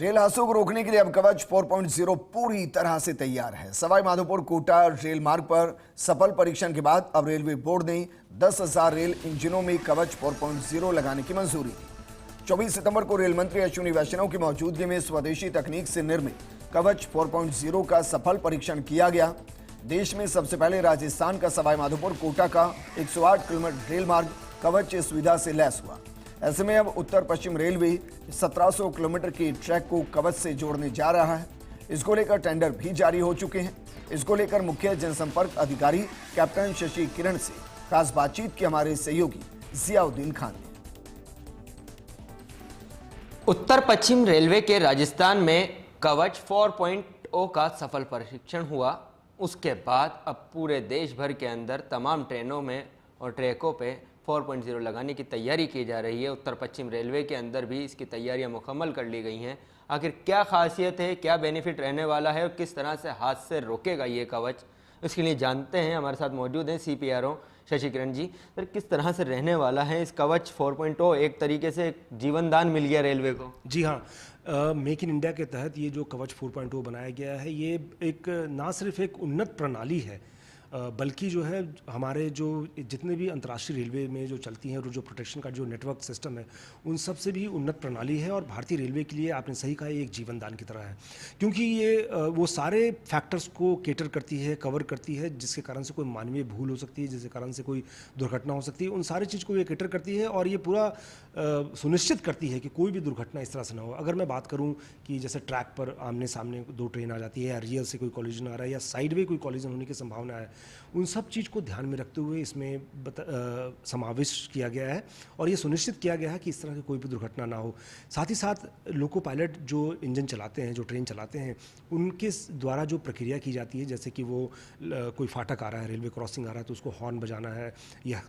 Rail हादसों को रोकने के लिए अब कवच 4.0 पूरी तरह से तैयार है। सवाई माधोपुर कोटा रेल मार्ग पर सफल परीक्षण के बाद अब रेलवे बोर्ड ने 10,000 रेल इंजनों में कवच 4.0 लगाने की मंजूरी दी। 24 सितंबर को रेल मंत्री अश्विनी वैष्णव की मौजूदगी में स्वदेशी तकनीक से निर्मित कवच 4.0 का सफल परीक्षण किया गया। देश में सबसे पहले राजस्थान का सवाई माधोपुर कोटा का 108 किलोमीटर रेल मार्ग कवच सुविधा से लैस हुआ। ऐसे में अब उत्तर पश्चिम रेलवे 1700 किलोमीटर की ट्रैक को कवच से जोड़ने जा रहा है। इसको लेकर टेंडर भी जारी हो चुके हैं। इसको लेकर मुख्य जनसंपर्क अधिकारी कैप्टन शशि किरण से खास बातचीत की हमारे सहयोगी जियाउद्दीन खान ने। उत्तर पश्चिम रेलवे के राजस्थान में कवच 4.0 का सफल परीक्षण हुआ। उसके बाद अब पूरे देश भर के अंदर तमाम ट्रेनों में और ट्रैकों पे 4.0 लगाने की तैयारी की जा रही है। उत्तर पश्चिम रेलवे के अंदर भी इसकी तैयारियां मुकम्मल कर ली गई हैं। आखिर क्या खासियत है, क्या बेनिफिट रहने वाला है और किस तरह से हादसे रोकेगा ये कवच, इसके लिए जानते हैं। हमारे साथ मौजूद हैं CPRO शशि किरण जी। सर, किस तरह से रहने वाला है इस कवच 4.0? एक तरीके से जीवन दान मिल गया रेलवे को। जी हाँ, मेक इन इंडिया के तहत ये जो कवच 4.0 बनाया गया है, ये एक ना सिर्फ एक उन्नत प्रणाली है, बल्कि जो है हमारे जो जितने भी अंतर्राष्ट्रीय रेलवे में जो चलती हैं और जो प्रोटेक्शन का जो नेटवर्क सिस्टम है, उन सब से भी उन्नत प्रणाली है। और भारतीय रेलवे के लिए आपने सही कहा, ये एक जीवन दान की तरह है, क्योंकि ये वो सारे फैक्टर्स को केटर करती है, कवर करती है, जिसके कारण से कोई मानवीय भूल हो सकती है, जिसके कारण से कोई दुर्घटना हो सकती है। उन सारी चीज़ को ये केटर करती है और ये पूरा सुनिश्चित करती है कि कोई भी दुर्घटना इस तरह से ना हो। अगर मैं बात करूँ कि जैसे ट्रैक पर आमने सामने दो ट्रेन आ जाती है, या रियर से कोई कॉलिजन आ रहा है, या साइड में कोई कॉलिजन होने की संभावना है, उन सब चीज़ को ध्यान में रखते हुए इसमें समावेश किया गया है और ये सुनिश्चित किया गया है कि इस तरह की कोई भी दुर्घटना ना हो। साथ ही साथ लोको पायलट जो इंजन चलाते हैं, जो ट्रेन चलाते हैं, उनके द्वारा जो प्रक्रिया की जाती है, जैसे कि वो कोई फाटक आ रहा है, रेलवे क्रॉसिंग आ रहा है, तो उसको हॉर्न बजाना है, या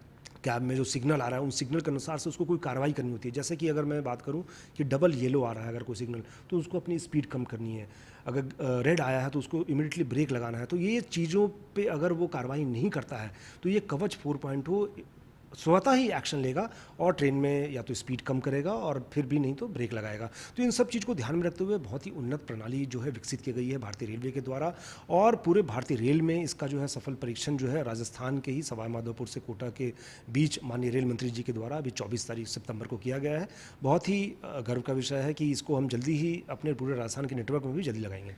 कैब में जो सिग्नल आ रहा है, उन सिग्नल के अनुसार से उसको कोई कार्रवाई करनी होती है। जैसे कि अगर मैं बात करूं कि डबल येलो आ रहा है अगर कोई सिग्नल, तो उसको अपनी स्पीड कम करनी है। अगर रेड आया है तो उसको इमीडिएटली ब्रेक लगाना है। तो ये चीज़ों पे अगर वो कार्रवाई नहीं करता है तो ये कवच 4.0 स्वतः ही एक्शन लेगा और ट्रेन में या तो स्पीड कम करेगा और फिर भी नहीं तो ब्रेक लगाएगा। तो इन सब चीज़ को ध्यान में रखते हुए बहुत ही उन्नत प्रणाली जो है विकसित की गई है भारतीय रेलवे के द्वारा। और पूरे भारतीय रेल में इसका जो है सफल परीक्षण जो है राजस्थान के ही सवाई माधोपुर से कोटा के बीच माननीय रेल मंत्री जी के द्वारा अभी 24 सितंबर को किया गया है। बहुत ही गर्व का विषय है कि इसको हम जल्दी ही अपने पूरे राजस्थान के नेटवर्क में भी जल्दी लगाएंगे।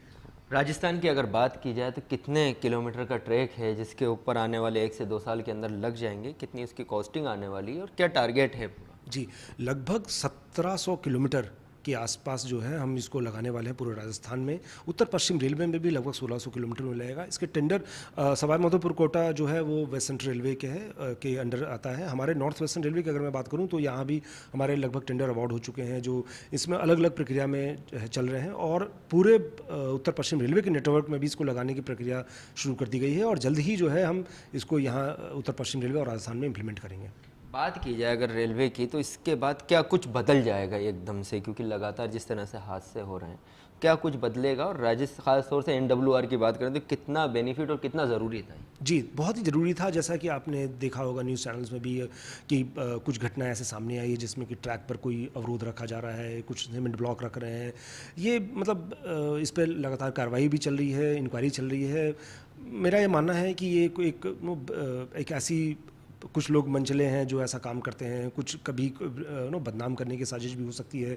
राजस्थान की अगर बात की जाए तो कितने किलोमीटर का ट्रैक है जिसके ऊपर आने वाले 1 से 2 साल के अंदर लग जाएंगे? कितनी इसकी कॉस्टिंग आने वाली है और क्या टारगेट है पूरा? जी, लगभग 1700 किलोमीटर के आसपास जो है हम इसको लगाने वाले हैं पूरे राजस्थान में। उत्तर पश्चिम रेलवे में भी लगभग 1600 किलोमीटर में लगेगा। इसके टेंडर सवाई माधोपुर कोटा जो है वो वेस्टर्न रेलवे के के अंडर आता है। हमारे नॉर्थ वेस्टर्न रेलवे की अगर मैं बात करूं तो यहाँ भी हमारे लगभग टेंडर अवार्ड हो चुके हैं, जो इसमें अलग अलग प्रक्रिया में चल रहे हैं। और पूरे उत्तर पश्चिम रेलवे के नेटवर्क में भी इसको लगाने की प्रक्रिया शुरू कर दी गई है और जल्द ही जो है हम इसको यहाँ उत्तर पश्चिम रेलवे और राजस्थान में इम्प्लीमेंट करेंगे। बात की जाए अगर रेलवे की, तो इसके बाद क्या कुछ बदल जाएगा एकदम से? क्योंकि लगातार जिस तरह से हादसे हो रहे हैं, क्या कुछ बदलेगा? और राजस्थान खास तौर से NWR की बात करें तो कितना बेनिफिट और कितना ज़रूरी था? जी, बहुत ही ज़रूरी था। जैसा कि आपने देखा होगा न्यूज़ चैनल्स में भी कि कुछ घटनाएं ऐसे सामने आई है जिसमें कि ट्रैक पर कोई अवरोध रखा जा रहा है, कुछ सीमेंट ब्लॉक रख रहे हैं। ये मतलब इस पर लगातार कार्रवाई भी चल रही है, इंक्वायरी चल रही है। मेरा ये मानना है कि ये एक ऐसी कुछ लोग मंचले हैं जो ऐसा काम करते हैं, कुछ कभी बदनाम करने की साजिश भी हो सकती है।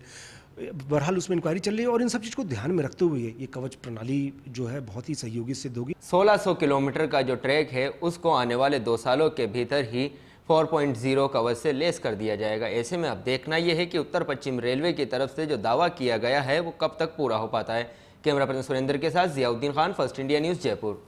बहरहाल उसमें इंक्वायरी चल रही है और इन सब चीज़ को ध्यान में रखते हुए ये कवच प्रणाली जो है बहुत ही सहयोगी सिद्ध होगी। 1600 किलोमीटर का जो ट्रैक है उसको आने वाले 2 सालों के भीतर ही 4.0 कवच से लेस कर दिया जाएगा। ऐसे में अब देखना यह है कि उत्तर पश्चिम रेलवे की तरफ से जो दावा किया गया है वो कब तक पूरा हो पाता है। कैमरा पर्सन सुरेंद्र के साथ Ziauddin Khan, first India news, Jaipur.